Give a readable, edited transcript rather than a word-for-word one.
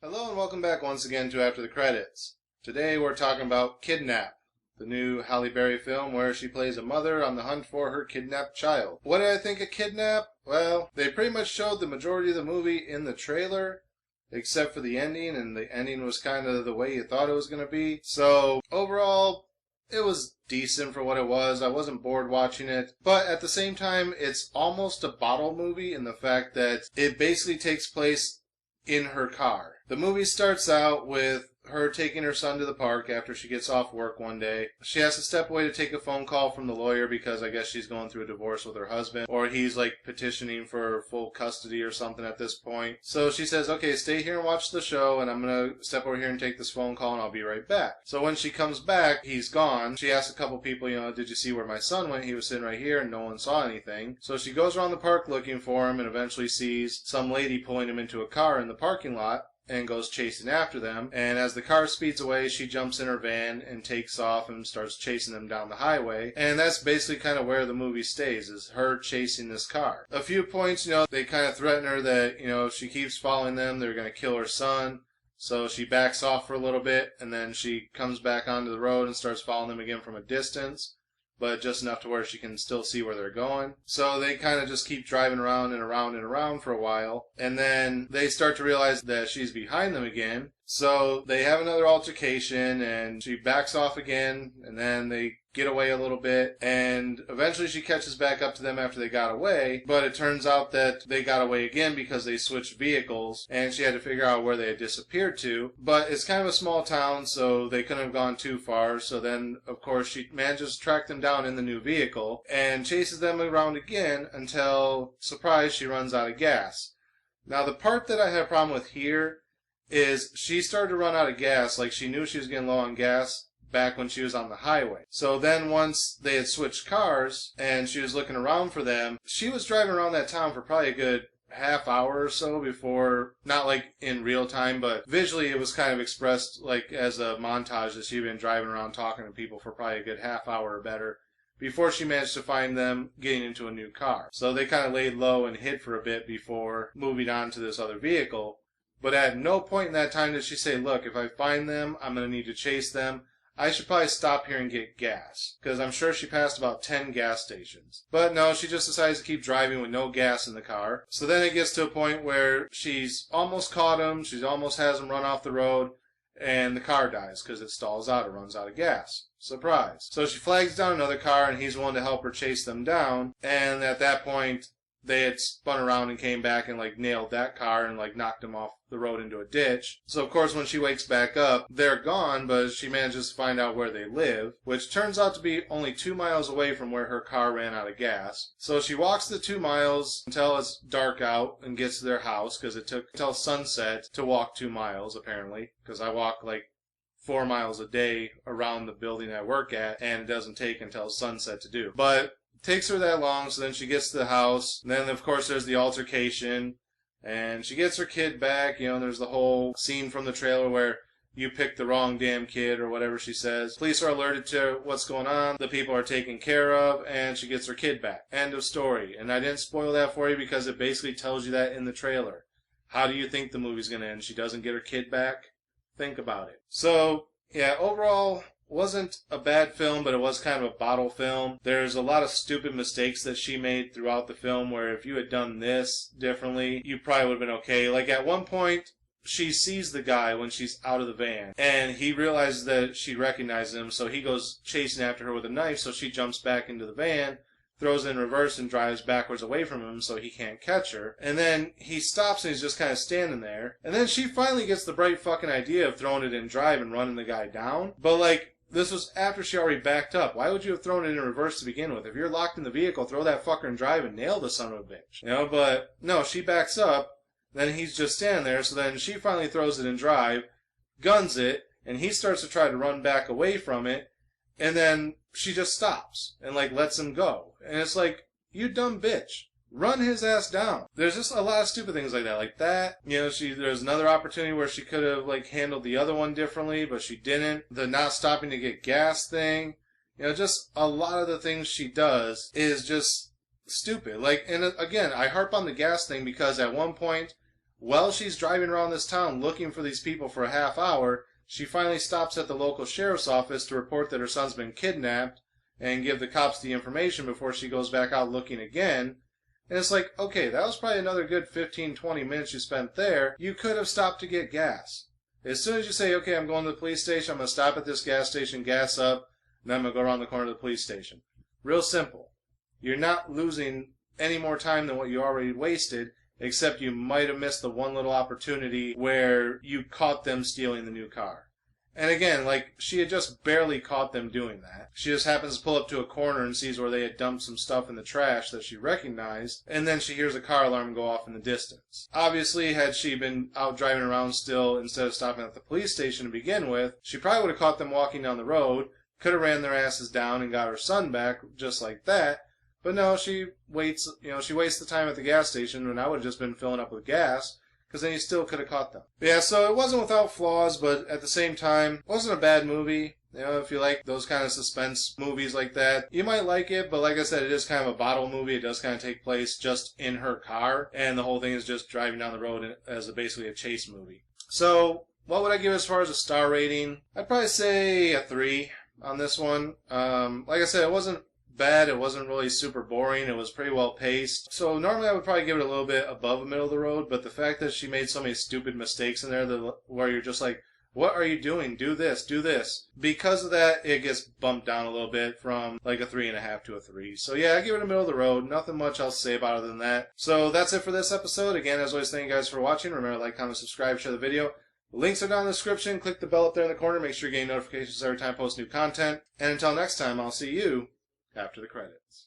Hello and welcome back once again to After the Credits. Today we're talking about Kidnap, the new Halle Berry film where she plays a mother on the hunt for her kidnapped child. What did I think of Kidnap? Well, they pretty much showed the majority of the movie in the trailer, except for the ending, and the ending was kind of the way you thought it was going to be. So, overall, it was decent for what it was. I wasn't bored watching it. But at the same time, it's almost a bottle movie in the fact that it basically takes place in her car. The movie starts out with her taking her son to the park after she gets off work one day. She has to step away to take a phone call from the lawyer because I guess she's going through a divorce with her husband, or he's like petitioning for full custody or something at this point. So she says, okay, stay here and watch the show, and I'm going to step over here and take this phone call and I'll be right back. So when she comes back, he's gone. She asks a couple people, did you see where my son went? He was sitting right here and no one saw anything. So she goes around the park looking for him and eventually sees some lady pulling him into a car in the parking lot and goes chasing after them. And as the car speeds away, she jumps in her van and takes off and starts chasing them down the highway. And that's basically kind of where the movie stays, is her chasing this car. A few points, they kind of threaten her that, if she keeps following them, they're going to kill her son. So she backs off for a little bit, and then she comes back onto the road and starts following them again from a distance, but just enough to where she can still see where they're going. So they kind of just keep driving around and around and around for a while, and then they start to realize that she's behind them again. So they have another altercation, and she backs off again, and then they get away a little bit, and eventually she catches back up to them after they got away, but it turns out that they got away again because they switched vehicles, and she had to figure out where they had disappeared to. But it's kind of a small town, so they couldn't have gone too far, so then, of course, she manages to track them down in the new vehicle, and chases them around again until, surprise, she runs out of gas. Now, the part that I had a problem with here is she started to run out of gas, like she knew she was getting low on gas back when she was on the highway. So then once they had switched cars and she was looking around for them, she was driving around that town for probably a good half hour or so before, not like in real time, but visually it was kind of expressed like as a montage that she'd been driving around talking to people for probably a good half hour or better before she managed to find them getting into a new car. So they kind of laid low and hid for a bit before moving on to this other vehicle. But at no point in that time did she say, look, if I find them, I'm going to need to chase them. I should probably stop here and get gas, because I'm sure she passed about 10 gas stations. But no, she just decides to keep driving with no gas in the car. So then it gets to a point where she's almost caught him, she almost has him run off the road, and the car dies because it stalls out, it runs out of gas. Surprise. So she flags down another car, and he's willing to help her chase them down, and at that point, they had spun around and came back and nailed that car and knocked him off the road into a ditch. So of course when she wakes back up, they're gone, but she manages to find out where they live, which turns out to be only 2 miles away from where her car ran out of gas. So she walks the 2 miles until it's dark out and gets to their house, because it took until sunset to walk 2 miles apparently, because I walk 4 miles a day around the building I work at, and it doesn't take until sunset to do. But takes her that long, so then she gets to the house, and then of course there's the altercation, and she gets her kid back, there's the whole scene from the trailer where you picked the wrong damn kid, or whatever she says. Police are alerted to what's going on, the people are taken care of, and she gets her kid back. End of story. And I didn't spoil that for you because it basically tells you that in the trailer. How do you think the movie's gonna end? She doesn't get her kid back? Think about it. So, yeah, overall, wasn't a bad film, but it was kind of a bottle film. There's a lot of stupid mistakes that she made throughout the film where if you had done this differently, you probably would have been okay. Like at one point, she sees the guy when she's out of the van, and he realizes that she recognizes him, so he goes chasing after her with a knife, so she jumps back into the van, throws it in reverse and drives backwards away from him so he can't catch her. And then he stops and he's just kind of standing there. And then she finally gets the bright fucking idea of throwing it in drive and running the guy down. But this was after she already backed up. Why would you have thrown it in reverse to begin with? If you're locked in the vehicle, throw that fucker in drive and nail the son of a bitch. But no, she backs up. Then he's just standing there. So then she finally throws it in drive, guns it, and he starts to try to run back away from it. And then she just stops and lets him go. And it's you dumb bitch. Run his ass down. There's just a lot of stupid things like that. There's another opportunity where she could have handled the other one differently, but she didn't. The not stopping to get gas thing. Just a lot of the things she does is just stupid. And again, I harp on the gas thing because at one point While she's driving around this town looking for these people for a half hour, she finally stops at the local sheriff's office to report that her son's been kidnapped and give the cops the information before she goes back out looking again. And it's like, okay, that was probably another good 15-20 minutes you spent there. You could have stopped to get gas. As soon as you say, okay, I'm going to the police station, I'm going to stop at this gas station, gas up, and then I'm going to go around the corner to the police station. Real simple. You're not losing any more time than what you already wasted, except you might have missed the one little opportunity where you caught them stealing the new car. And again, like, she had just barely caught them doing that. She just happens to pull up to a corner and sees where they had dumped some stuff in the trash that she recognized, and then she hears a car alarm go off in the distance. Obviously, had she been out driving around still instead of stopping at the police station to begin with, she probably would have caught them walking down the road, could have ran their asses down and got her son back just like that. But no, she waits, she wastes the time at the gas station when I would have just been filling up with gas, because then you still could have caught them. Yeah, so it wasn't without flaws, but at the same time, it wasn't a bad movie. If you like those kind of suspense movies like that, you might like it, but like I said, it is kind of a bottle movie. It does kind of take place just in her car, and the whole thing is just driving down the road as basically a chase movie. So, what would I give as far as a star rating? I'd probably say a 3 on this one. Like I said, it wasn't bad. It wasn't really super boring. It was pretty well paced. So normally I would probably give it a little bit above the middle of the road, but the fact that she made so many stupid mistakes in there where you're just like, what are you doing? Do this, do this. Because of that, it gets bumped down a little bit from like a 3.5 to a 3. So yeah, I give it a middle of the road. Nothing much else to say about it than that. So that's it for this episode. Again, as always, thank you guys for watching. Remember to like, comment, subscribe, share the video. Links are down in the description. Click the bell up there in the corner. Make sure you're getting notifications every time I post new content. And until next time, I'll see you after the credits.